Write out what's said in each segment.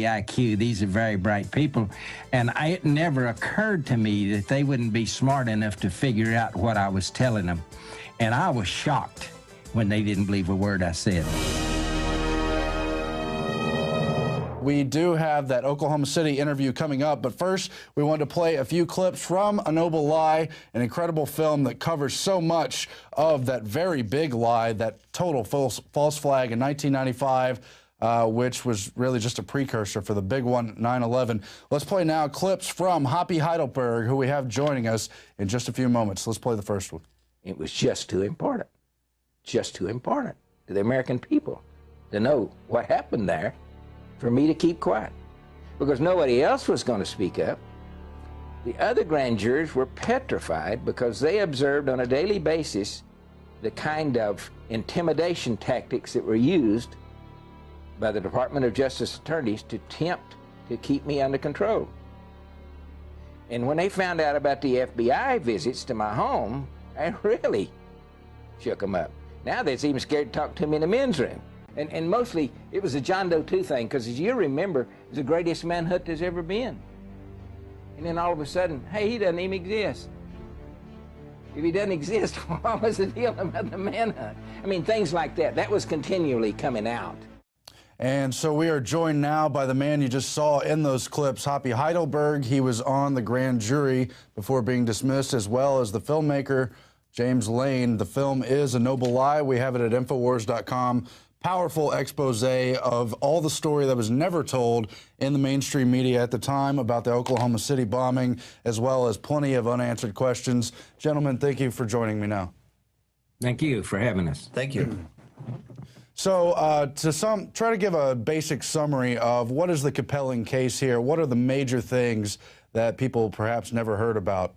IQ. These are very bright people, and it never occurred to me that they wouldn't be smart enough to figure out what I was telling them. And I was shocked when they didn't believe a word I said. We do have that Oklahoma City interview coming up, but first we want to play a few clips from A Noble Lie, an incredible film that covers so much of that very big lie, that total false flag in 1995, which was really just a precursor for the big one, 9/11. Let's play now clips from Hoppy Heidelberg, who we have joining us in just a few moments. Let's play the first one. It was just too important to the American people to know what happened there for me to keep quiet, because nobody else was going to speak up. The other grand jurors were petrified because they observed on a daily basis the kind of intimidation tactics that were used by the Department of Justice attorneys to attempt to keep me under control. And when they found out about the FBI visits to my home, I really shook them up. Now they're even scared to talk to me in the men's room. And mostly it was a John Doe 2 thing, because as you remember, it was the greatest manhunt there's ever been. And then all of a sudden, hey, he doesn't even exist. If he doesn't exist, what was the deal about the manhunt? I mean, things like that. That was continually coming out. And so we are joined now by the man you just saw in those clips, Hoppy Heidelberg. He was on the grand jury before being dismissed, as well as the filmmaker, James Lane. The film is A Noble Lie. We have it at INFOWARS.com. Powerful expose of all the story that was never told in the mainstream media at the time about the Oklahoma City bombing, as well as plenty of unanswered questions. Gentlemen, thank you for joining me now. Thank you for having us. Thank you. So try to give a basic summary of what is the compelling case here. What are the major things that people perhaps never heard about?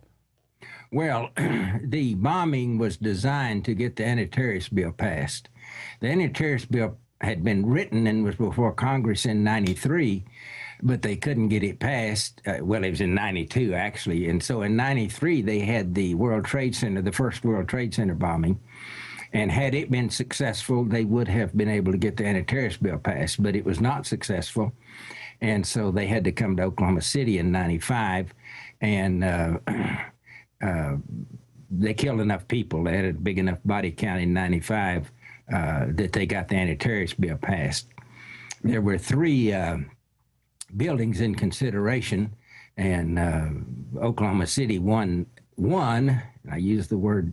Well, the bombing was designed to get the anti-terrorist bill passed. The anti-terrorist bill had been written and was before Congress in '93, but they couldn't get it passed. Well, it was in '92, actually. And so in '93, they had the World Trade Center, the first World Trade Center bombing. And had it been successful, they would have been able to get the anti-terrorist bill passed, but it was not successful. And so they had to come to Oklahoma City in '95, and they killed enough people. They had a big enough body count in '95 that they got the anti-terrorist bill passed. There were 3 buildings in consideration, and Oklahoma City won. I use the word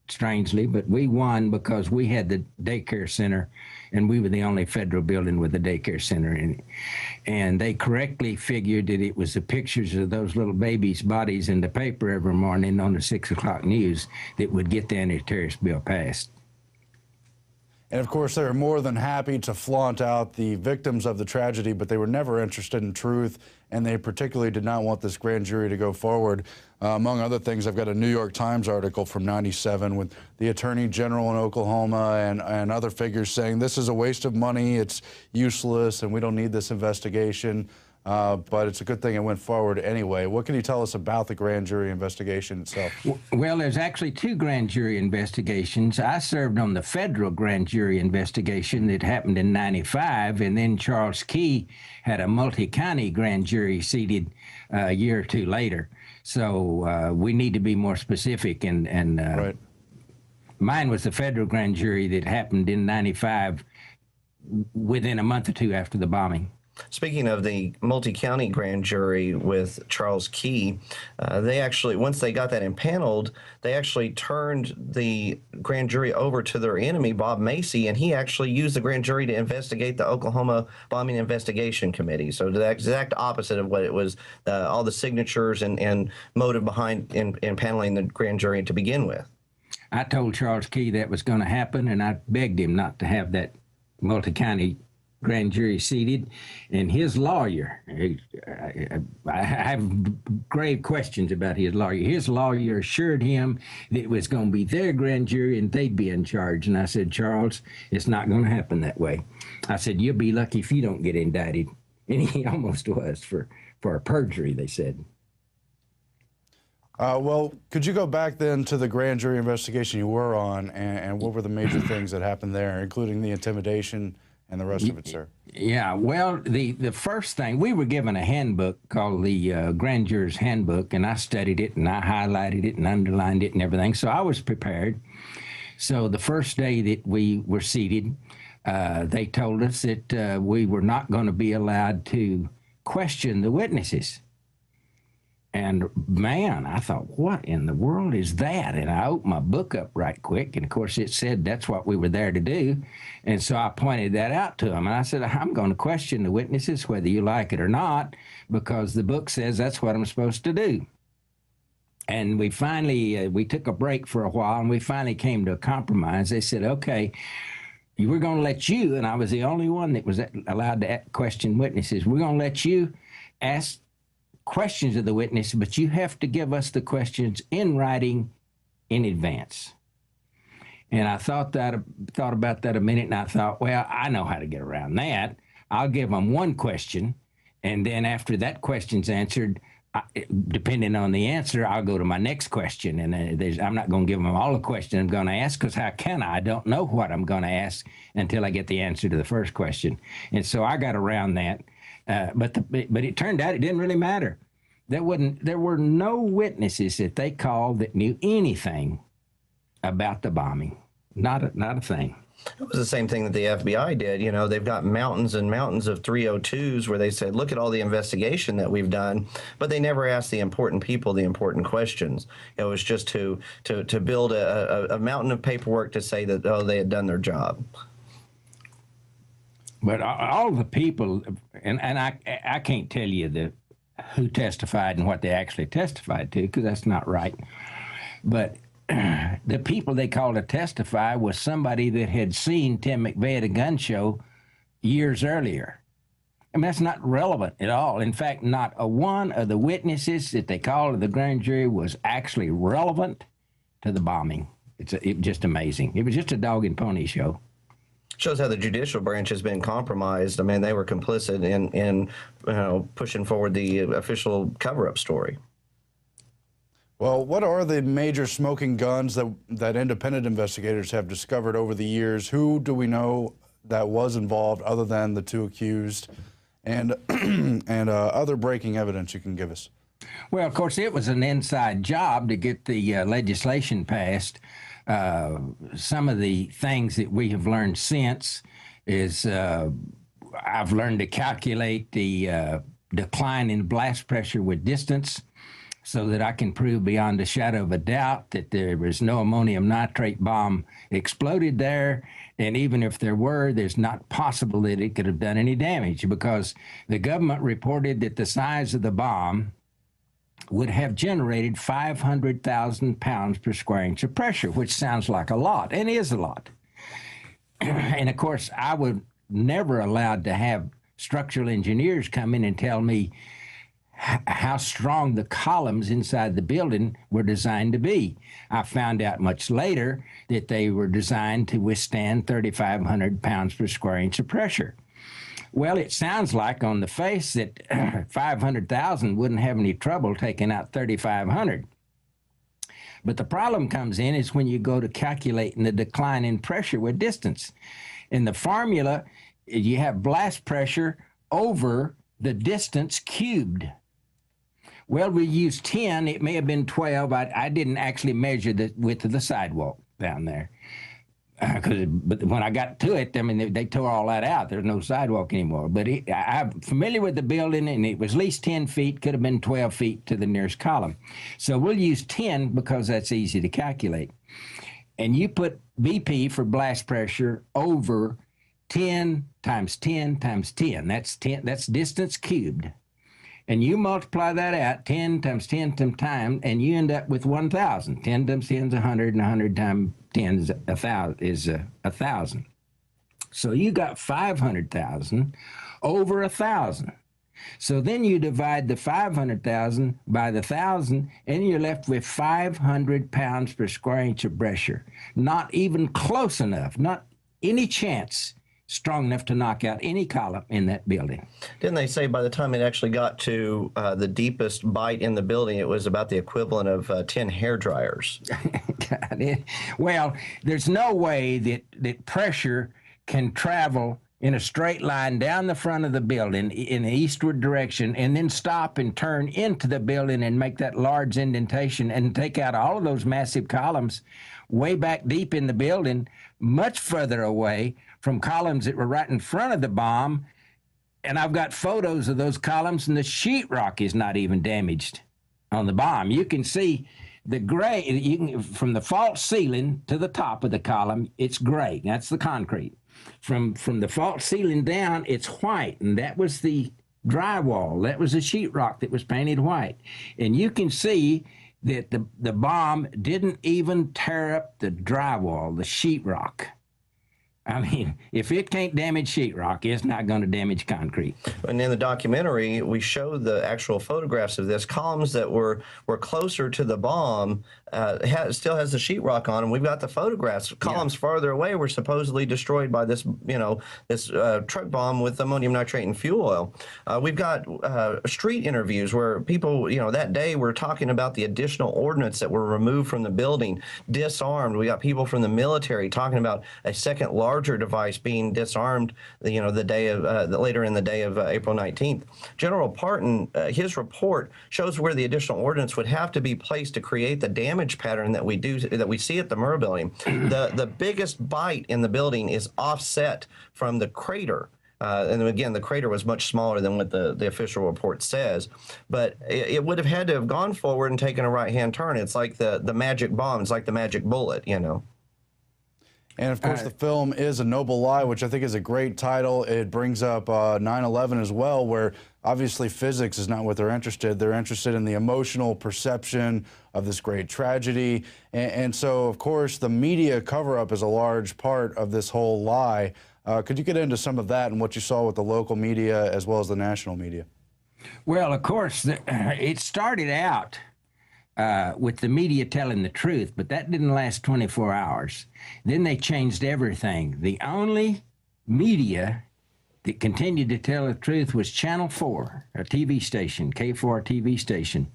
strangely, but we won because we had the daycare center, and we were the only federal building with a daycare center in it. And they correctly figured that it was the pictures of those little babies' bodies in the paper every morning on the 6 o'clock news that would get the anti-terrorist bill passed. And of course, they were more than happy to flaunt out the victims of the tragedy, but they were never interested in truth, and they particularly did not want this grand jury to go forward. Among other things, I've got a New York Times article from '97 with the Attorney General in Oklahoma and other figures saying this is a waste of money, it's useless, and we don't need this investigation. But it's a good thing it went forward anyway. What can you tell us about the grand jury investigation itself? Well, there's actually 2 grand jury investigations. I served on the federal grand jury investigation that happened in '95, and then Charles Key had a multi-county grand jury seated a year or 2 later. So we need to be more specific, and right. Mine was the federal grand jury that happened in '95 within a month or 2 after the bombing. Speaking of the multi-county grand jury with Charles Key, they actually, once they got that impaneled, they actually turned the grand jury over to their enemy, Bob Macy, and he actually used the grand jury to investigate the Oklahoma Bombing Investigation Committee. So the exact opposite of what it was, all the signatures and motive behind impaneling the grand jury to begin with. I told Charles Key that was going to happen, and I begged him not to have that multi-county grand jury seated, and his lawyer, I have grave questions about his lawyer. His lawyer assured him that it was going to be their grand jury and they'd be in charge. And I said, Charles, it's not going to happen that way. I said, you'll be lucky if you don't get indicted. And he almost was for perjury, they said. Well, could you go back then to the grand jury investigation you were on, and what were the major things that happened there, including the intimidation and the rest of it, sir? Yeah, well, the first thing, we were given a handbook called the Grand Juror's Handbook, and I studied it, and I highlighted it and underlined it and everything, so I was prepared. So the first day that we were seated, they told us that we were not going to be allowed to question the witnesses. And man, I thought, what in the world is that? And I opened my book up right quick, and of course it said that's what we were there to do. And so I pointed that out to them, and I said, I'm going to question the witnesses whether you like it or not, because the book says that's what I'm supposed to do. And we finally, we took a break for a while, and we finally came to a compromise. They said, okay, we're going to let you, and I was the only one that was allowed to question witnesses, we're going to let you ask questions of the witness, but you have to give us the questions in writing in advance. And I thought about that a minute, and I thought, well, I know how to get around that. I'll give them one question, and then after that question's answered, depending on the answer, I'll go to my next question. And I'm not going to give them all the question I'm going to ask, because how can I? I don't know what I'm going to ask until I get the answer to the first question. And so I got around that. But it turned out it didn't really matter. There were no witnesses that they called that knew anything about the bombing. Not a thing. It was the same thing that the FBI did. You know, they've got mountains and mountains of 302s where they said, look at all the investigation that we've done, but they never asked the important people the important questions. It was just to build a mountain of paperwork to say that, oh, they had done their job. But all the people, and I can't tell you who testified and what they actually testified to, because that's not right. But the people they called to testify was somebody that had seen Tim McVeigh at a gun show years earlier. I mean, that's not relevant at all. In fact, not a one of the witnesses that they called to the grand jury was actually relevant to the bombing. It was just amazing. It was just a dog and pony show. Shows how the judicial branch has been compromised. I mean, they were complicit in pushing forward the official cover-up story. Well, what are the major smoking guns that independent investigators have discovered over the years? Who do we know that was involved other than the two accused, and other breaking evidence you can give us? Well, of course, it was an inside job to get the legislation passed. Some of the things that we have learned since is I've learned to calculate the decline in blast pressure with distance, so that I can prove beyond a shadow of a doubt that there was no ammonium nitrate bomb exploded there. And even if there were, there's not possible that it could have done any damage, because the government reported that the size of the bomb would have generated 500,000 pounds per square inch of pressure, which sounds like a lot, and is a lot. And of course, I was never allowed to have structural engineers come in and tell me how strong the columns inside the building were designed to be. I found out much later that they were designed to withstand 3,500 pounds per square inch of pressure. Well, it sounds like on the face that 500,000 wouldn't have any trouble taking out 3,500. But the problem comes in is when you go to calculating the decline in pressure with distance. In the formula, you have blast pressure over the distance cubed. Well, we used 10. It may have been 12. I didn't actually measure the width of the sidewalk down there. But when I got to it, I mean, they tore all that out. There's no sidewalk anymore. But I'm familiar with the building, and it was at least 10 feet, could have been 12 feet to the nearest column. So we'll use 10 because that's easy to calculate. And you put BP for blast pressure over 10 times 10 times 10. That's 10. That's distance cubed. And you multiply that out, 10 times 10 times time, and you end up with 1,000. 10 times 10 is 100, and 100 times 10 is 1,000. So you got 500,000 over 1,000. So then you divide the 500,000 by the 1,000, and you're left with 500 pounds per square inch of pressure. Not even close enough, not any chance strong enough to knock out any column in that building. Didn't they say by the time it actually got to the deepest bite in the building, it was about the equivalent of 10 hair dryers? Well, there's no way that pressure can travel in a straight line down the front of the building in the eastward direction, and then stop and turn into the building and make that large indentation and take out all of those massive columns way back deep in the building, much further away from columns that were right in front of the bomb. And I've got photos of those columns, and the sheetrock is not even damaged on the bomb. You can see the gray, from the false ceiling to the top of the column, it's gray. That's the concrete. From the false ceiling down, it's white, and that was the drywall. That was the sheetrock that was painted white. And you can see that the bomb didn't even tear up the drywall, the sheetrock. I mean, if it can't damage sheetrock, it's not going to damage concrete. And in the documentary, we show the actual photographs of this. Columns that were closer to the bomb still has the sheetrock on them. We've got the photographs. Columns farther away were supposedly destroyed by this, this truck bomb with ammonium nitrate and fuel oil. We've got street interviews where people, that day were talking about the additional ordnance that were removed from the building, disarmed. We got people from the military talking about a second larger device being disarmed, the day of later in the day of April 19th. General Parton, his report shows where the additional ordnance would have to be placed to create the damage pattern that we see at the Murrah building. The biggest bite in the building is offset from the crater. And again, the crater was much smaller than what the official report says, but it would have had to have gone forward and taken a right-hand turn. It's like the magic bomb. It's like the magic bullet, And of course, the film is A Noble Lie, which I think is a great title. It brings up 9/11 as well, where obviously physics is not what they're interested. They're interested in the emotional perception of this great tragedy. And so, of course, the media cover-up is a large part of this whole lie. Could you get into some of that and what you saw with the local media as well as the national media? Well, of course, it started out with the media telling the truth, but that didn't last 24 hours. Then they changed everything. The only media that continued to tell the truth was Channel 4, a TV station, K4 TV station.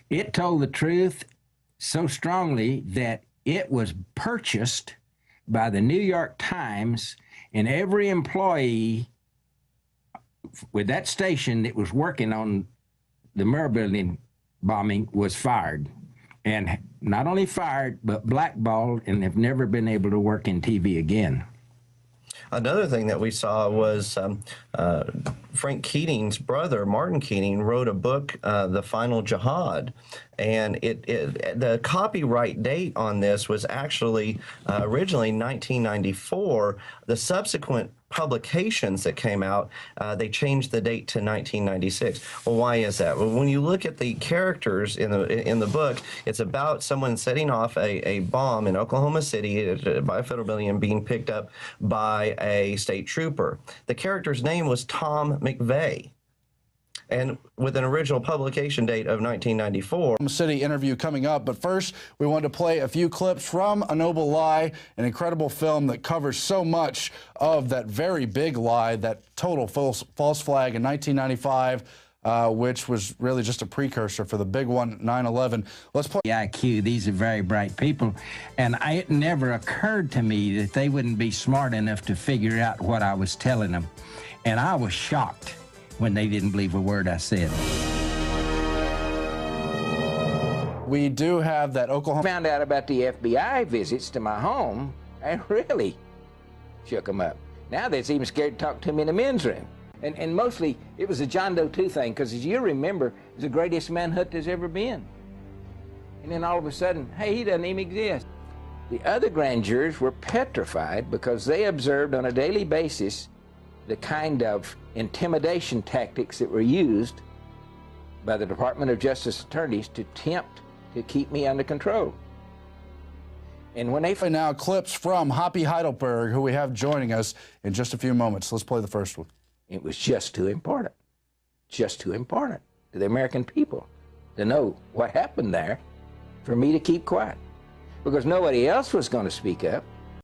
It told the truth so strongly that it was purchased by the New York Times, and every employee with that station that was working on the Murrah building bombing was fired, and not only fired but blackballed, and have never been able to work in TV again. Another thing that we saw was Frank Keating's brother, Martin Keating, wrote a book, The Final Jihad, and the copyright date on this was actually originally 1994. The subsequent publications that came out, they changed the date to 1996. Well, why is that? Well, when you look at the characters in the book, it's about someone setting off a bomb in Oklahoma City by a federal building and being picked up by a state trooper. The character's name was Tom McVeigh, and with an original publication date of 1994. City interview coming up, but first we want to play a few clips from A Noble Lie, an incredible film that covers so much of that very big lie, that total false flag in 1995, which was really just a precursor for the big one, 9/11. Let's play. The IQ, these are very bright people, and it never occurred to me that they wouldn't be smart enough to figure out what I was telling them, and I was shocked when they didn't believe a word I said. We do have that Oklahoma. Found out about the FBI visits to my home, and really shook them up. Now they're even scared to talk to me in the men's room. And mostly it was a John Doe 2 thing, because as you remember, it was the greatest manhunt there's ever been. And then all of a sudden, hey, he doesn't even exist. The other grand jurors were petrified because they observed on a daily basis the kind of intimidation tactics that were used by the Department of Justice attorneys to attempt to keep me under control. And when they now clips from Hoppy Heidelberg, who we have joining us in just a few moments. Let's play the first one. It was just too important to the American people to know what happened there for me to keep quiet, because nobody else was going to speak up.